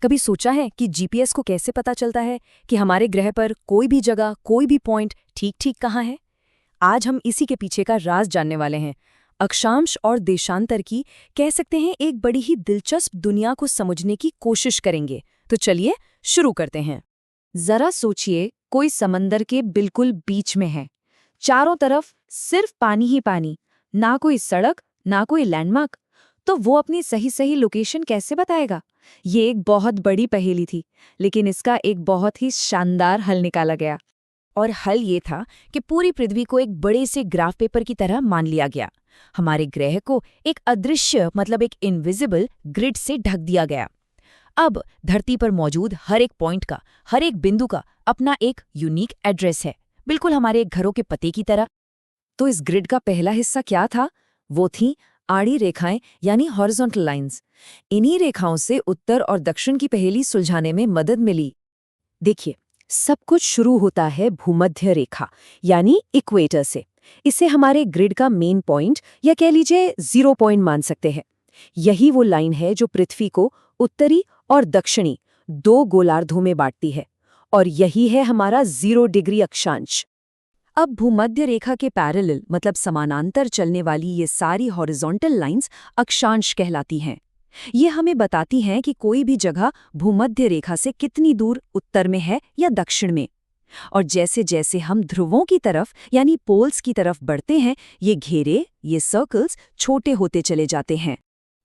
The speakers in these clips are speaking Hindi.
कभी सोचा है कि जीपीएस को कैसे पता चलता है कि हमारे ग्रह पर कोई भी जगह, कोई भी पॉइंट ठीक ठीक कहाँ है? आज हम इसी के पीछे का राज जानने वाले हैं। अक्षांश और देशांतर की, कह सकते हैं, एक बड़ी ही दिलचस्प दुनिया को समझने की कोशिश करेंगे। तो चलिए शुरू करते हैं। जरा सोचिए, कोई समंदर के बिल्कुल बीच में है। चारों तरफ सिर्फ पानी ही पानी, ना कोई सड़क, ना कोई लैंडमार्क। तो वो अपनी सही सही लोकेशन कैसे बताएगा? ये एक बहुत बड़ी पहेली थी, लेकिन इसका एक बहुत ही शानदार हल निकाला गया। और हल ये था कि पूरी पृथ्वी को एक बड़े से ग्राफ पेपर की तरह मान लिया गया। हमारे ग्रह को एक अदृश्य, मतलब एक इनविजिबल ग्रिड से ढक दिया गया। अब धरती पर मौजूद हर एक पॉइंट का, हर एक बिंदु का अपना एक यूनिक एड्रेस है, बिल्कुल हमारे घरों के पते की तरह। तो इस ग्रिड का पहला हिस्सा क्या था? वो थी आड़ी रेखाएं, यानी हॉरिजॉन्टल लाइंस। इन्हीं रेखाओं से उत्तर और दक्षिण की पहेली सुलझाने में मदद मिली। देखिए, सब कुछ शुरू होता है भूमध्य रेखा, यानी इक्वेटर से। इसे हमारे ग्रिड का मेन पॉइंट, या कह लीजिए 0 पॉइंट मान सकते हैं। यही वो लाइन है जो पृथ्वी को उत्तरी और दक्षिणी 2 गोलार्धों में बांटती है, और यही है हमारा 0 डिग्री अक्षांश। अब भूमध्य रेखा के पैरेलल, मतलब समानांतर चलने वाली ये सारी हॉरिजॉन्टल लाइंस अक्षांश कहलाती हैं। ये हमें बताती हैं कि कोई भी जगह भूमध्य रेखा से कितनी दूर उत्तर में है या दक्षिण में। और जैसे जैसे हम ध्रुवों की तरफ, यानी पोल्स की तरफ बढ़ते हैं, ये घेरे, ये सर्कल्स छोटे होते चले जाते हैं।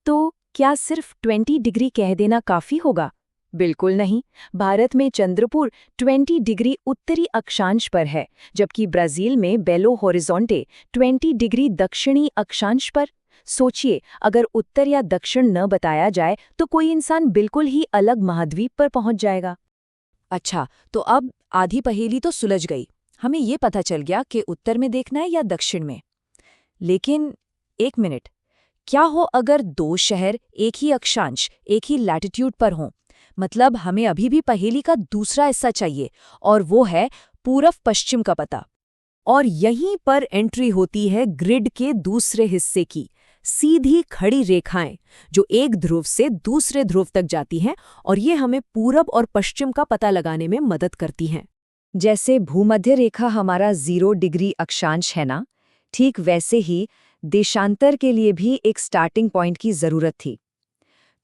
तो क्या सिर्फ 20 डिग्री कह देना काफी होगा? बिल्कुल नहीं। भारत में चंद्रपुर 20 डिग्री उत्तरी अक्षांश पर है, जबकि ब्राजील में बेलो होरिज़ोंटे 20 डिग्री दक्षिणी अक्षांश पर। सोचिए, अगर उत्तर या दक्षिण न बताया जाए तो कोई इंसान बिल्कुल ही अलग महाद्वीप पर पहुंच जाएगा। अच्छा, तो अब आधी पहेली तो सुलझ गई। हमें ये पता चल गया कि उत्तर में देखना है या दक्षिण में। लेकिन एक मिनट, क्या हो अगर 2 शहर एक ही अक्षांश, एक ही लैटिट्यूड पर हों? मतलब हमें अभी भी पहेली का दूसरा हिस्सा चाहिए, और वो है पूरब पश्चिम का पता। और यहीं पर एंट्री होती है ग्रिड के दूसरे हिस्से की। सीधी खड़ी रेखाएं जो एक ध्रुव से दूसरे ध्रुव तक जाती हैं, और ये हमें पूरब और पश्चिम का पता लगाने में मदद करती हैं। जैसे भूमध्य रेखा हमारा 0 डिग्री अक्षांश है ना, ठीक वैसे ही देशांतर के लिए भी एक स्टार्टिंग पॉइंट की जरूरत थी।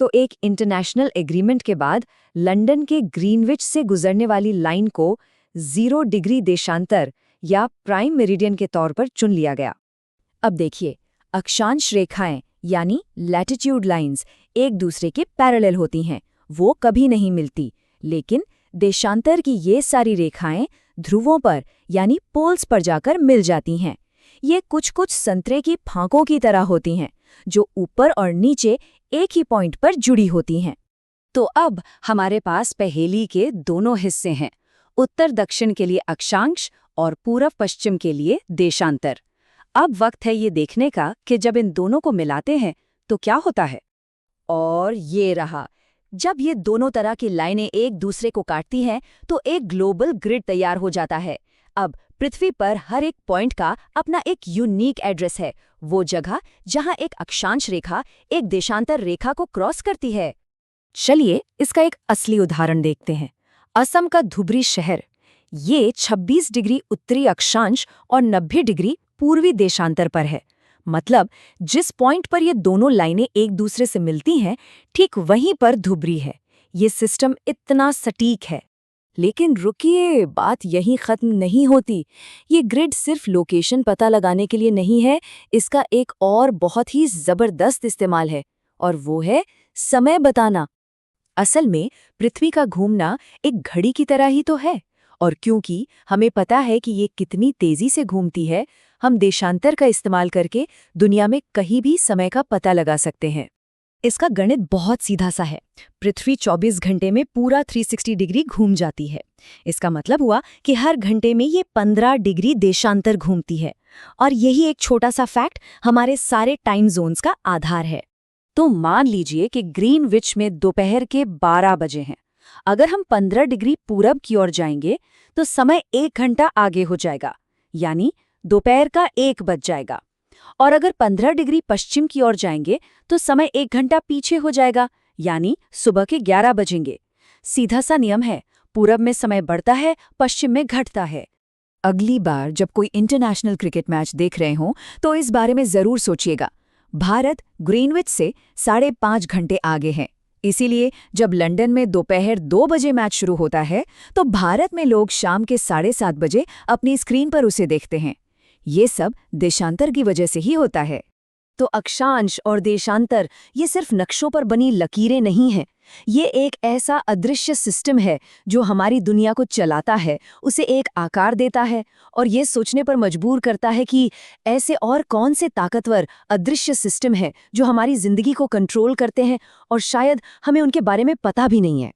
तो एक इंटरनेशनल एग्रीमेंट के बाद लंदन के ग्रीनविच से गुजरने वाली लाइन को 0 डिग्री देशांतर या प्राइम मेरिडियन के तौर पर चुन लिया गया। अब देखिए, अक्षांश रेखाएं, यानी लैटिट्यूड लाइंस, एक दूसरे के पैरेलल होती हैं, वो कभी नहीं मिलती। लेकिन देशांतर की ये सारी रेखाएं ध्रुवों पर, यानी पोल्स पर जाकर मिल जाती हैं। ये कुछ कुछ संतरे की फांकों की तरह होती हैं, जो ऊपर और नीचे एक ही पॉइंट पर जुड़ी होती हैं। तो अब हमारे पास पहेली के दोनों हिस्से हैं, उत्तर दक्षिण के लिए अक्षांश और पूरब पश्चिम के लिए देशांतर। अब वक्त है ये देखने का कि जब इन दोनों को मिलाते हैं तो क्या होता है। और ये रहा, जब ये दोनों तरह की लाइनें एक दूसरे को काटती हैं तो एक ग्लोबल ग्रिड तैयार हो जाता है। अब पृथ्वी पर हर एक पॉइंट का अपना एक यूनिक एड्रेस है, वो जगह जहां एक अक्षांश रेखा एक देशांतर रेखा को क्रॉस करती है। चलिए इसका एक असली उदाहरण देखते हैं। असम का धुबरी शहर, ये 26 डिग्री उत्तरी अक्षांश और 90 डिग्री पूर्वी देशांतर पर है। मतलब जिस पॉइंट पर ये दोनों लाइनें एक दूसरे से मिलती हैं, ठीक वहीं पर धुबरी है। ये सिस्टम इतना सटीक है। लेकिन रुकिए, बात यहीं खत्म नहीं होती। ये ग्रिड सिर्फ लोकेशन पता लगाने के लिए नहीं है, इसका एक और बहुत ही जबरदस्त इस्तेमाल है, और वो है समय बताना। असल में पृथ्वी का घूमना एक घड़ी की तरह ही तो है, और क्योंकि हमें पता है कि ये कितनी तेजी से घूमती है, हम देशांतर का इस्तेमाल करके दुनिया में कहीं भी समय का पता लगा सकते हैं। इसका गणित बहुत सीधा सा है। पृथ्वी 24 घंटे में पूरा 360 डिग्री घूम जाती है। इसका मतलब हुआ कि हर घंटे में ये 15 डिग्री देशांतर घूमती है। और यही एक छोटा सा फैक्ट हमारे सारे टाइम जोन्स का आधार है। तो मान लीजिए कि ग्रीनविच में दोपहर के 12 बजे हैं। अगर हम 15 डिग्री पूरब की ओर जाएंगे तो समय 1 घंटा आगे हो जाएगा, यानी दोपहर का 1 बज जाएगा। और अगर 15 डिग्री पश्चिम की ओर जाएंगे तो समय 1 घंटा पीछे हो जाएगा, यानी सुबह के 11 बजेंगे। सीधा सा नियम है, पूरब में समय बढ़ता है, पश्चिम में घटता है। अगली बार जब कोई इंटरनेशनल क्रिकेट मैच देख रहे हों तो इस बारे में जरूर सोचिएगा। भारत ग्रीनविच से 5.5 घंटे आगे है, इसीलिए जब लंदन में दोपहर 2 बजे मैच शुरू होता है तो भारत में लोग शाम के 7:30 बजे अपनी स्क्रीन पर उसे देखते हैं। ये सब देशांतर की वजह से ही होता है। तो अक्षांश और देशांतर ये सिर्फ नक्शों पर बनी लकीरें नहीं हैं, ये एक ऐसा अदृश्य सिस्टम है जो हमारी दुनिया को चलाता है, उसे एक आकार देता है और ये सोचने पर मजबूर करता है कि ऐसे और कौन से ताकतवर अदृश्य सिस्टम हैं जो हमारी जिंदगी को कंट्रोल करते हैं और शायद हमें उनके बारे में पता भी नहीं है।